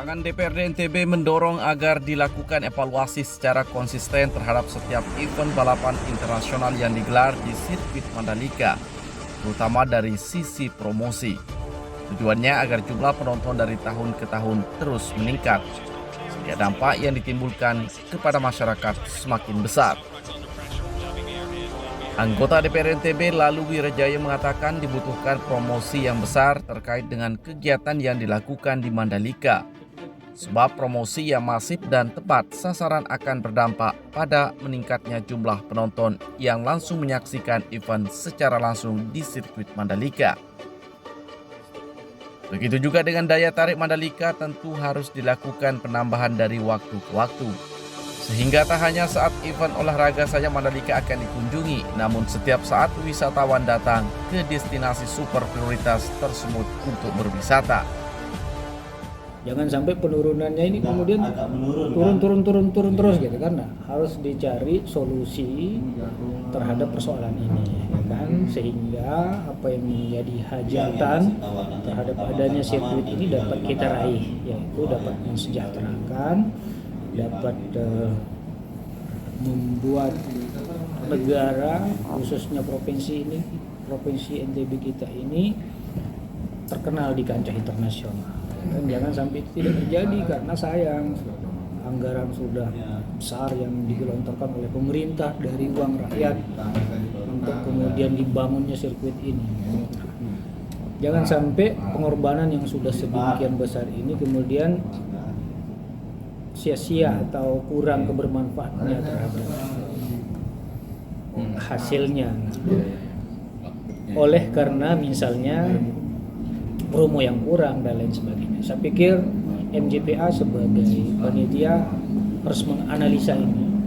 Pangan DPRD NTB mendorong agar dilakukan evaluasi secara konsisten terhadap setiap event balapan internasional yang digelar di sirkuit Mandalika, terutama dari sisi promosi. Tujuannya agar jumlah penonton dari tahun ke tahun terus meningkat, sehingga dampak yang ditimbulkan kepada masyarakat semakin besar. Anggota DPR NTB Lalu Wirajaya mengatakan dibutuhkan promosi yang besar terkait dengan kegiatan yang dilakukan di Mandalika. Sebab promosi yang masif dan tepat sasaran akan berdampak pada meningkatnya jumlah penonton yang langsung menyaksikan event secara langsung di sirkuit Mandalika. Begitu juga dengan daya tarik Mandalika tentu harus dilakukan penambahan dari waktu ke waktu. Sehingga tak hanya saat event olahraga saja Mandalika akan dikunjungi, namun setiap saat wisatawan datang ke destinasi super prioritas tersebut untuk berwisata. Jangan sampai penurunannya ini kemudian turun terus gitu kan. Nah, harus dicari solusi terhadap persoalan ini ya kan, sehingga apa yang menjadi hajatan terhadap adanya sirkuit ini dapat kita raih, yaitu dapat mensejahterakan, dapat membuat negara khususnya provinsi NTB kita ini terkenal di kancah internasional. Dan jangan sampai itu tidak terjadi, karena sayang anggaran sudah besar yang digelontorkan oleh pemerintah dari uang rakyat untuk kemudian dibangunnya sirkuit ini. Jangan sampai pengorbanan yang sudah sedemikian besar ini kemudian sia-sia atau kurang kebermanfaatannya terhadap hasilnya. Oleh karena misalnya promo yang kurang dan lain sebagainya. Saya pikir MJPA sebagai panitia harus menganalisa ini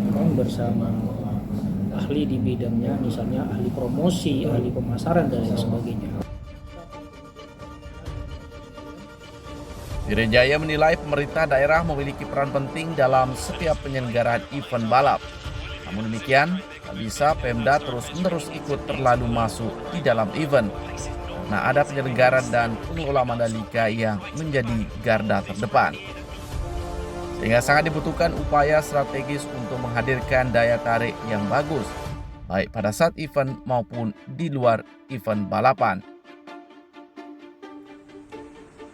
kan, bersama ahli di bidangnya, misalnya ahli promosi, ahli pemasaran dan lain sebagainya. Wirajaya menilai pemerintah daerah memiliki peran penting dalam setiap penyelenggaraan event balap. Namun demikian, tak bisa Pemda terus-menerus ikut terlalu masuk di dalam event. Nah, ada penyelenggara dan pengelola Mandalika yang menjadi garda terdepan. Sehingga sangat dibutuhkan upaya strategis untuk menghadirkan daya tarik yang bagus, baik pada saat event maupun di luar event balapan.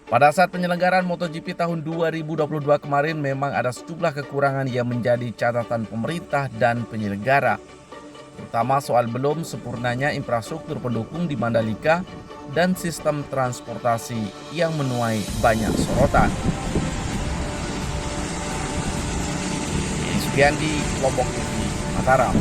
Pada saat penyelenggaraan MotoGP tahun 2022 kemarin memang ada sejumlah kekurangan yang menjadi catatan pemerintah dan penyelenggara, terutama soal belum sempurnanya infrastruktur pendukung di Mandalika dan sistem transportasi yang menuai banyak sorotan. Sekian di Lombok TV, Mataram.